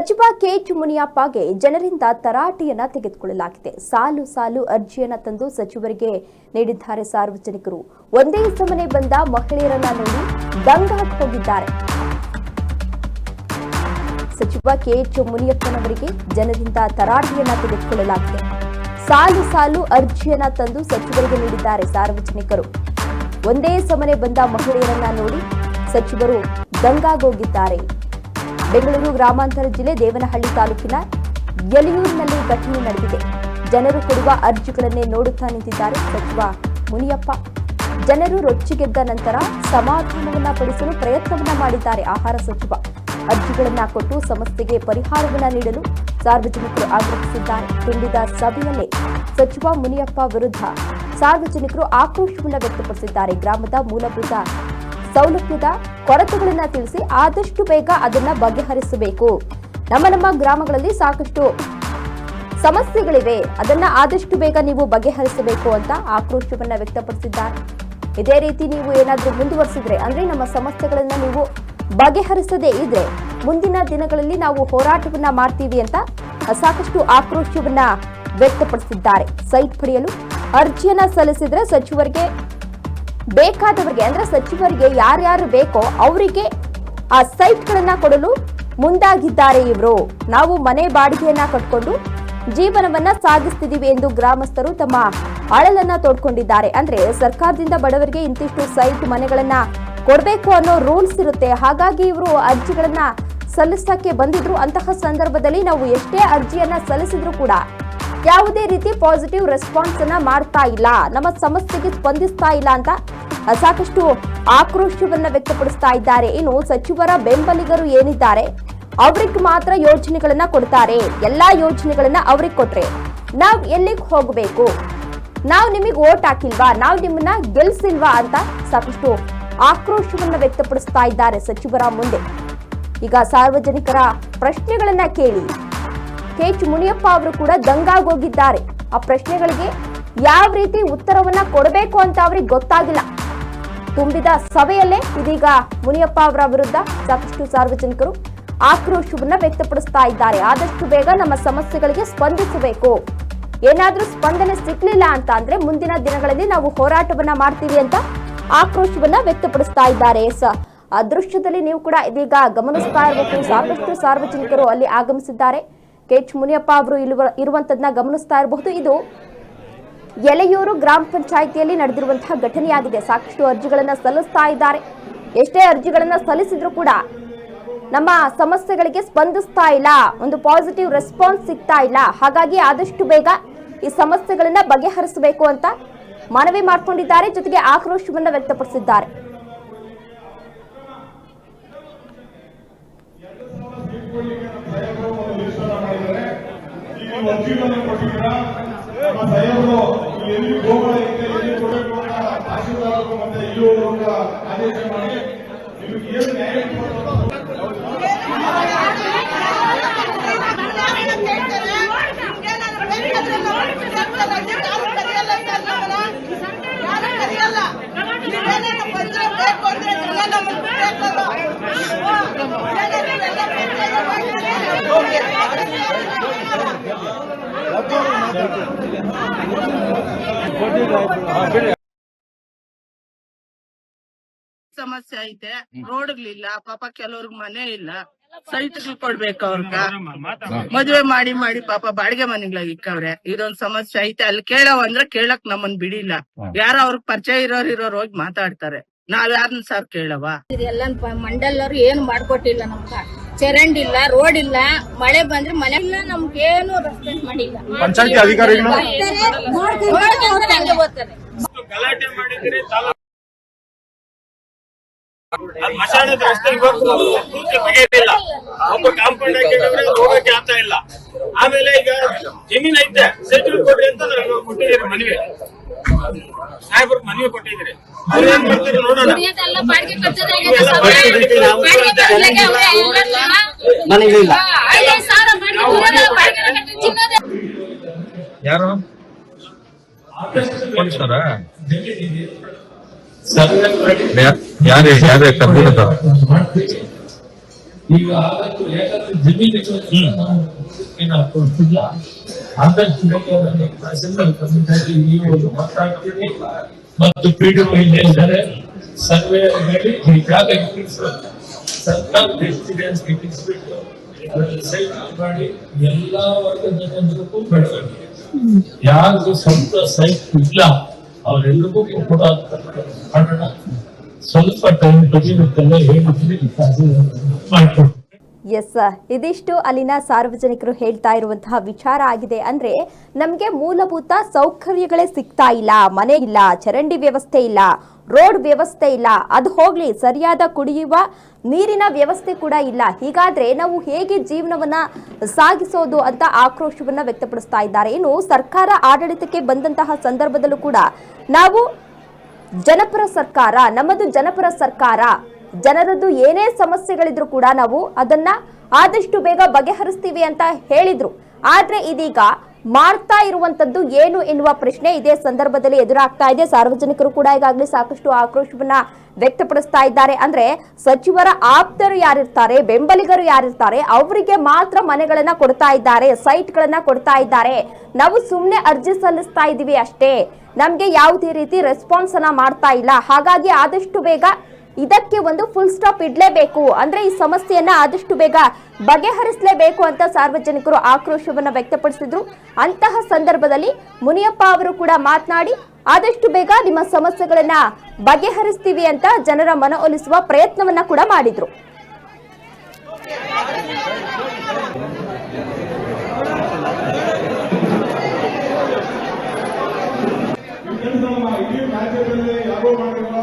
ಸಚಿವ ಕೆಎಚ್ ಮುನಿಯಪ್ಪಗೆ ಜನರಿಂದ ತರಾಟೆಯನ್ನ ತೆಗೆದುಕೊಳ್ಳಲಾಗಿದೆ. ಸಾಲು ಸಾಲು ಅರ್ಜಿಯನ್ನ ತಂದು ಸಚಿವರಿಗೆ ನೀಡಿದ್ದಾರೆ ಸಾರ್ವಜನಿಕರು. ಒಂದೇ ಸಮನೆ ಬಂದ ಮಹಿಳೆಯರನ್ನ ನೋಡಿ ದಂಗಾಗಿ ಹೋಗಿದ್ದಾರೆ. ಸಚಿವ ಕೆಎಚ್ ಮುನಿಯಪ್ಪನವರಿಗೆ ಜನರಿಂದ ತರಾಟೆಯನ್ನ ತೆಗೆದುಕೊಳ್ಳಲಾಗಿದೆ. ಸಾಲು ಸಾಲು ಅರ್ಜಿಯನ್ನ ತಂದು ಸಚಿವರಿಗೆ ನೀಡಿದ್ದಾರೆ ಸಾರ್ವಜನಿಕರು. ಒಂದೇ ಸಮನೆ ಬಂದ ಮಹಿಳೆಯರನ್ನ ನೋಡಿ ಸಚಿವರು ದಂಗಾಗೋಗಿದ್ದಾರೆ. ಬೆಂಗಳೂರು ಗ್ರಾಮಾಂತರ ಜಿಲ್ಲೆ ದೇವನಹಳ್ಳಿ ತಾಲೂಕಿನ ಯಲಿಯೂರಿನಲ್ಲಿ ಘಟನೆ ನಡೆದಿದೆ. ಜನರು ಕೊಡುವ ಅರ್ಜಿಗಳನ್ನೇ ನೋಡುತ್ತಾ ನಿಂತಿದ್ದಾರೆ ಸಚಿವ ಮುನಿಯಪ್ಪ. ಜನರು ರೊಚ್ಚಿಗೆದ್ದ ನಂತರ ಸಮಾಧಾನವನ್ನ ಪಡಿಸಲು ಪ್ರಯತ್ನವನ್ನ ಮಾಡಿದ್ದಾರೆ ಆಹಾರ ಸಚಿವ. ಅರ್ಜಿಗಳನ್ನ ಕೊಟ್ಟು ಸಮಸ್ಯೆಗೆ ಪರಿಹಾರವನ್ನ ನೀಡಲು ಸಾರ್ವಜನಿಕರು ಆಗ್ರಹಿಸಿದ್ದಾರೆ. ತುಂಬಿದ ಸಭೆಯಲ್ಲೇ ಸಚಿವ ಮುನಿಯಪ್ಪ ವಿರುದ್ಧ ಸಾರ್ವಜನಿಕರು ಆಕ್ರೋಶವನ್ನ ವ್ಯಕ್ತಪಡಿಸಿದ್ದಾರೆ. ಗ್ರಾಮದ ಮೂಲಭೂತ ಸೌಲಭ್ಯದ ಕೊರತೆಗಳನ್ನ ತಿಳಿಸಿ ಆದಷ್ಟು ಬೇಗ ಅದನ್ನ ಬಗೆಹರಿಸಬೇಕು. ನಮ್ಮ ಗ್ರಾಮಗಳಲ್ಲಿ ಸಾಕಷ್ಟು ಸಮಸ್ಯೆಗಳಿವೆ, ಅದನ್ನ ಆದಷ್ಟು ಬೇಗ ನೀವು ಬಗೆಹರಿಸಬೇಕು ಅಂತ ಆಕ್ರೋಶವನ್ನ ವ್ಯಕ್ತಪಡಿಸಿದ್ದಾರೆ. ಇದೇ ರೀತಿ ನೀವು ಏನಾದ್ರೂ ಮುಂದುವರಿಸಿದ್ರೆ ಅಂದ್ರೆ ನಮ್ಮ ಸಮಸ್ಯೆಗಳನ್ನ ನೀವು ಬಗೆಹರಿಸದೇ ಇದ್ರೆ ಮುಂದಿನ ದಿನಗಳಲ್ಲಿ ನಾವು ಹೋರಾಟವನ್ನ ಮಾಡ್ತೀವಿ ಅಂತ ಸಾಕಷ್ಟು ಆಕ್ರೋಶವನ್ನ ವ್ಯಕ್ತಪಡಿಸಿದ್ದಾರೆ. ಸೈಟ್ ಪಡೆಯಲು ಅರ್ಜಿಯನ್ನ ಸಲ್ಲಿಸಿದ್ರೆ ಸಚಿವರಿಗೆ ಬೇಕಾದವರಿಗೆ ಅಂದ್ರೆ ಸಚಿವರಿಗೆ ಯಾರ್ಯಾರು ಬೇಕೋ ಅವರಿಗೆ ಆ ಸೈಟ್ಗಳನ್ನ ಕೊಡಲು ಮುಂದಾಗಿದ್ದಾರೆ ಇವರು. ನಾವು ಮನೆ ಬಾಡಿಗೆಯನ್ನ ಕಟ್ಕೊಂಡು ಜೀವನವನ್ನ ಸಾಗಿಸ್ತಿದೀವಿ ಎಂದು ಗ್ರಾಮಸ್ಥರು ತಮ್ಮ ಅಳಲನ್ನ ತೋಡ್ಕೊಂಡಿದ್ದಾರೆ. ಅಂದ್ರೆ ಸರ್ಕಾರದಿಂದ ಬಡವರಿಗೆ ಇಂತಿಷ್ಟು ಸೈಟ್ ಮನೆಗಳನ್ನ ಕೊಡಬೇಕು ಅನ್ನೋ ರೂಲ್ಸ್ ಇರುತ್ತೆ. ಹಾಗಾಗಿ ಇವರು ಅರ್ಜಿಗಳನ್ನ ಸಲ್ಲಿಸಕ್ಕೆ ಬಂದಿದ್ರು. ಅಂತಹ ಸಂದರ್ಭದಲ್ಲಿ ನಾವು ಎಷ್ಟೇ ಅರ್ಜಿಯನ್ನ ಸಲ್ಲಿಸಿದ್ರು ಕೂಡ ಯಾವುದೇ ರೀತಿ ಪಾಸಿಟಿವ್ ರೆಸ್ಪಾನ್ಸ್ ಅನ್ನ ಮಾಡ್ತಾ ಇಲ್ಲ, ನಮ್ಮ ಸಮಸ್ಯೆಗೆ ಸ್ಪಂದಿಸ್ತಾ ಇಲ್ಲ ಅಂತ ಸಾಕಷ್ಟು ಆಕ್ರೋಶವನ್ನ ವ್ಯಕ್ತಪಡಿಸ್ತಾ ಇದ್ದಾರೆ. ಇನ್ನು ಸಚಿವರ ಬೆಂಬಲಿಗರು ಏನಿದ್ದಾರೆ ಅವ್ರಿಗೆ ಮಾತ್ರ ಯೋಜನೆಗಳನ್ನ ಕೊಡ್ತಾರೆ. ಎಲ್ಲಾ ಯೋಜನೆಗಳನ್ನ ಅವ್ರಿಗೆ ಕೊಟ್ರೆ ನಾವ್ ಎಲ್ಲಿಗೆ ಹೋಗ್ಬೇಕು, ನಾವ್ ನಿಮಗೆ ಓಟ್ ಹಾಕಿಲ್ವಾ, ನಾವ್ ನಿಮ್ಮನ್ನ ಗೆಲ್ಸಿಲ್ವಾ ಅಂತ ಸಾಕಷ್ಟು ಆಕ್ರೋಶವನ್ನ ವ್ಯಕ್ತಪಡಿಸ್ತಾ ಇದ್ದಾರೆ ಸಚಿವರ ಮುಂದೆ. ಈಗ ಸಾರ್ವಜನಿಕರ ಪ್ರಶ್ನೆಗಳನ್ನ ಕೇಳಿ ಕೆಎಚ್ ಮುನಿಯಪ್ಪ ಅವರು ಕೂಡ ದಂಗಾಗೋಗಿದ್ದಾರೆ. ಆ ಪ್ರಶ್ನೆಗಳಿಗೆ ಯಾವ ರೀತಿ ಉತ್ತರವನ್ನ ಕೊಡಬೇಕು ಅಂತ ಅವ್ರಿಗೆ ಗೊತ್ತಾಗಿಲ್ಲ. ತುಂಬಿದ ಸಭೆಯಲ್ಲೇ ಇದೀಗ ಮುನಿಯಪ್ಪ ಅವರ ವಿರುದ್ಧ ಸಾಕಷ್ಟು ಸಾರ್ವಜನಿಕರು ಆಕ್ರೋಶವನ್ನ ವ್ಯಕ್ತಪಡಿಸ್ತಾ ಇದ್ದಾರೆ. ಆದಷ್ಟು ಬೇಗ ನಮ್ಮ ಸಮಸ್ಯೆಗಳಿಗೆ ಸ್ಪಂದಿಸಬೇಕು. ಏನಾದ್ರೂ ಸ್ಪಂದನೆ ಸಿಗ್ಲಿಲ್ಲ ಅಂತ ಅಂದ್ರೆ ಮುಂದಿನ ದಿನಗಳಲ್ಲಿ ನಾವು ಹೋರಾಟವನ್ನ ಮಾಡ್ತೀವಿ ಅಂತ ಆಕ್ರೋಶವನ್ನ ವ್ಯಕ್ತಪಡಿಸ್ತಾ ಇದ್ದಾರೆ. ಆ ದೃಶ್ಯದಲ್ಲಿ ನೀವು ಕೂಡ ಇದೀಗ ಗಮನಿಸ್ತಾ ಇರಬೇಕು. ಸಾಕಷ್ಟು ಸಾರ್ವಜನಿಕರು ಅಲ್ಲಿ ಆಗಮಿಸಿದ್ದಾರೆ. ಕೆಎಚ್ ಮುನಿಯಪ್ಪ ಅವರು ಇರುವಂತದನ್ನ ಗಮನಿಸ್ತಾ ಇರಬಹುದು. ಇದು ಯಲೆಯೂರು ಗ್ರಾಮ ಪಂಚಾಯಿತಿಯಲ್ಲಿ ನಡೆದಿರುವಂತಹ ಘಟನೆಯಾಗಿದೆ. ಸಾಕಷ್ಟು ಅರ್ಜಿಗಳನ್ನ ಸಲ್ಲಿಸ್ತಾ ಇದ್ದಾರೆ. ಎಷ್ಟೇ ಅರ್ಜಿಗಳನ್ನ ಸಲ್ಲಿಸಿದ್ರು ಕೂಡ ನಮ್ಮ ಸಮಸ್ಯೆಗಳಿಗೆ ಸ್ಪಂದಿಸ್ತಾ ಇಲ್ಲ, ಒಂದು ಪಾಸಿಟಿವ್ ರೆಸ್ಪಾನ್ಸ್ ಸಿಗ್ತಾ ಇಲ್ಲ. ಹಾಗಾಗಿ ಆದಷ್ಟು ಬೇಗ ಈ ಸಮಸ್ಯೆಗಳನ್ನ ಬಗೆಹರಿಸಬೇಕು ಅಂತ ಮನವಿ ಮಾಡಿಕೊಂಡಿದ್ದಾರೆ. ಜೊತೆಗೆ ಆಕ್ರೋಶವನ್ನ ವ್ಯಕ್ತಪಡಿಸಿದ್ದಾರೆ. ಸಮಸ್ಯೆ ಐತೆ, ರೋಡ್ಗಳಿಲ್ಲ, ಪಾಪ ಕೆಲವ್ರಿಗೆ ಮನೆ ಇಲ್ಲ, ಸೈಟ್ಗಳು ಕೊಡ್ಬೇಕು. ಅವ್ರಗ ಮದ್ವೆ ಮಾಡಿ ಮಾಡಿ ಪಾಪ ಬಾಡಿಗೆ ಮನೆಗಳಾಗಿ ಇಕ್ಕವ್ರೆ. ಇದೊಂದ್ ಸಮಸ್ಯೆ ಐತೆ. ಅಲ್ಲಿ ಕೇಳವ್ ಅಂದ್ರೆ ಕೇಳಕ್ ನಮ್ಮನ್ ಬಿಡಿಲ್ಲ. ಯಾರ ಅವ್ರಿಗೆ ಪರಿಚಯ ಇರೋರ್ ಹೋಗಿ ಮಾತಾಡ್ತಾರೆ. ನಾವ್ ಯಾರನ್ನ ಸರ್ ಕೇಳವ? ಎಲ್ಲ ಮಂಡಲವ್ರು ಏನು ಮಾಡ್ಕೊಟ್ಟಿಲ್ಲ. ನಮ್ಗ ಚರಂಡಿ ಇಲ್ಲ, ರೋಡ್ ಇಲ್ಲ, ಮಳೆ ಬಂದ್ರೆ ಮನೆ ಇಲ್ಲ, ನಮ್ಗೇನು ರೆಸ್ಪಾನ್ಸ್ ಮಾಡಿಲ್ಲ. ಪಂಚಾಯತಿ ಅಧಿಕಾರಿಗಳು ಗಲಾಟೆ ಮಾಡಿದ್ರೆ ಮಸಾಣದ ರಸ್ತೆ ಇವತ್ತು ಬಗೆಯಿಲ್ಲ. ಒಬ್ಬರು ಕಾಂಪೌಂಡ್ ಹಾಕಿದ್ರೆ ಹೋಗಕ್ಕೆ ಆಗ್ತಾ ಇಲ್ಲ. ಆಮೇಲೆ ಈಗ ಜಮೀನ್ ಐತೆ, ಸೈಟ್ ಕೊಡ್ರಿ ಅಂತ ಕೊಟ್ಟಿದ್ದೀರಿ ಮನವಿ. ಸಾಹೇಬ್ರಿಗೆ ಮನವಿ ಕೊಟ್ಟಿದ್ದೀರಿ. ಅವ್ರೇನ್ ಮಾಡ್ತಾರೆ ನೋಡೋಣ. ಯಾರು ಪೊಲೀಸರ ಯಾರೇ ಕರ್ಬಿಡದ ಈಗ ಆದಷ್ಟು ಯಾಕಂದ್ರೆ ಜಮೀನುಗಳು ನಾವು ಏನಾಗ್ತಿಲ್ಲ ಆದಷ್ಟು ಬೇಕಾದ್ರೆ ತಹಸೀಲ್ದಾರ್ ಕಮಿಟಿ ನೀವು ಮಾತಾಡ್ತೀರಿ ಮತ್ತು ಪಿಡಿಒ ಇದ್ದಾರೆ ಸರ್ವೆ ಮಾಡಿ ಈ ಜಾಗ ಇಟ್ಟಿಸ್ಬೇಕು ಸರ್ಕಾರ ಎಕ್ಸ್ಪೀರಿಯನ್ಸ್ ಇಟ್ಟಿಸ್ಬಿಟ್ಟು ಸೈಟ್ ಮಾಡಿ ಎಲ್ಲಾ ವರ್ಗದ ಜನರಿಗೂ ಬೆಳವಣಿಗೆ ಯಾರಿಗೂ ಸ್ವಂತ ಸೈಟ್ ಇಲ್ಲ ಅವರೆಲ್ಲರಿಗೂ ಕೂಡ ಮಾಡೋಣ ಸ್ವಲ್ಪ ಟೈಮ್ ತೆಗೆದುಕೊಂಡ ಹೇಳಿದ್ರೆ ಮಾಡ್ಕೊಡ್ತೀವಿ. ಎಸ್, ಇದಿಷ್ಟು ಅಲ್ಲಿನ ಸಾರ್ವಜನಿಕರು ಹೇಳ್ತಾ ಇರುವಂತಹ ವಿಚಾರ ಆಗಿದೆ. ಅಂದ್ರೆ ನಮ್ಗೆ ಮೂಲಭೂತ ಸೌಕರ್ಯಗಳೇ ಸಿಗ್ತಾ ಇಲ್ಲ, ಮನೆ ಇಲ್ಲ, ಚರಂಡಿ ವ್ಯವಸ್ಥೆ ಇಲ್ಲ, ರೋಡ್ ವ್ಯವಸ್ಥೆ ಇಲ್ಲ, ಅದು ಹೋಗ್ಲಿ ಸರಿಯಾದ ಕುಡಿಯುವ ನೀರಿನ ವ್ಯವಸ್ಥೆ ಕೂಡ ಇಲ್ಲ. ಹೀಗಾದ್ರೆ ನಾವು ಹೇಗೆ ಜೀವನವನ್ನ ಸಾಗಿಸೋದು ಅಂತ ಆಕ್ರೋಶವನ್ನ ವ್ಯಕ್ತಪಡಿಸ್ತಾ ಇದ್ದಾರೆ. ಇನ್ನು ಸರ್ಕಾರ ಆಡಳಿತಕ್ಕೆ ಬಂದಂತಹ ಸಂದರ್ಭದಲ್ಲೂ ಕೂಡ ನಾವು ಜನಪರ ಸರ್ಕಾರ, ನಮ್ಮದು ಜನಪರ ಸರ್ಕಾರ, ಜನರದ್ದು ಏನೇ ಸಮಸ್ಯೆಗಳಿದ್ರು ಕೂಡ ನಾವು ಅದನ್ನ ಆದಷ್ಟು ಬೇಗ ಬಗೆಹರಿಸ್ತೀವಿ ಅಂತ ಹೇಳಿದ್ರು. ಆದ್ರೆ ಇದೀಗ ಮಾಡ್ತಾ ಇರುವಂತದ್ದು ಏನು ಎನ್ನುವ ಪ್ರಶ್ನೆ ಇದೇ ಸಂದರ್ಭದಲ್ಲಿ ಎದುರಾಗ್ತಾ ಇದೆ. ಸಾರ್ವಜನಿಕರು ಕೂಡ ಈಗಾಗಲೇ ಸಾಕಷ್ಟು ಆಕ್ರೋಶವನ್ನ ವ್ಯಕ್ತಪಡಿಸ್ತಾ ಇದ್ದಾರೆ. ಅಂದ್ರೆ ಸಚಿವರ ಆಪ್ತರು ಯಾರಿರ್ತಾರೆ, ಬೆಂಬಲಿಗರು ಯಾರಿರ್ತಾರೆ, ಅವರಿಗೆ ಮಾತ್ರ ಮನೆಗಳನ್ನ ಕೊಡ್ತಾ ಇದ್ದಾರೆ, ಸೈಟ್ ಗಳನ್ನ ಕೊಡ್ತಾ ಇದ್ದಾರೆ. ನಾವು ಸುಮ್ನೆ ಅರ್ಜಿ ಸಲ್ಲಿಸ್ತಾ ಇದೀವಿ ಅಷ್ಟೇ, ನಮ್ಗೆ ಯಾವುದೇ ರೀತಿ ರೆಸ್ಪಾನ್ಸ್ ಅನ್ನ ಮಾಡ್ತಾ ಇಲ್ಲ. ಹಾಗಾಗಿ ಆದಷ್ಟು ಬೇಗ ಇದಕ್ಕೆ ಒಂದು ಫುಲ್ ಸ್ಟಾಪ್ ಇಡ್ಲೇಬೇಕು, ಅಂದ್ರೆ ಈ ಸಮಸ್ಯೆಯನ್ನ ಆದಷ್ಟು ಬೇಗ ಬಗೆಹರಿಸಲೇಬೇಕು ಅಂತ ಸಾರ್ವಜನಿಕರು ಆಕ್ರೋಶವನ್ನ ವ್ಯಕ್ತಪಡಿಸಿದ್ರು. ಅಂತಹ ಸಂದರ್ಭದಲ್ಲಿ ಮುನಿಯಪ್ಪ ಅವರು ಕೂಡ ಮಾತನಾಡಿ ಆದಷ್ಟು ಬೇಗ ನಿಮ್ಮ ಸಮಸ್ಯೆಗಳನ್ನ ಬಗೆಹರಿಸ್ತೀವಿ ಅಂತ ಜನರ ಮನವೊಲಿಸುವ ಪ್ರಯತ್ನವನ್ನ ಕೂಡ ಮಾಡಿದ್ರು. ರಾಜ್ಯದಲ್ಲಿ ಯಾರೋ ಮಾಡಿರುವ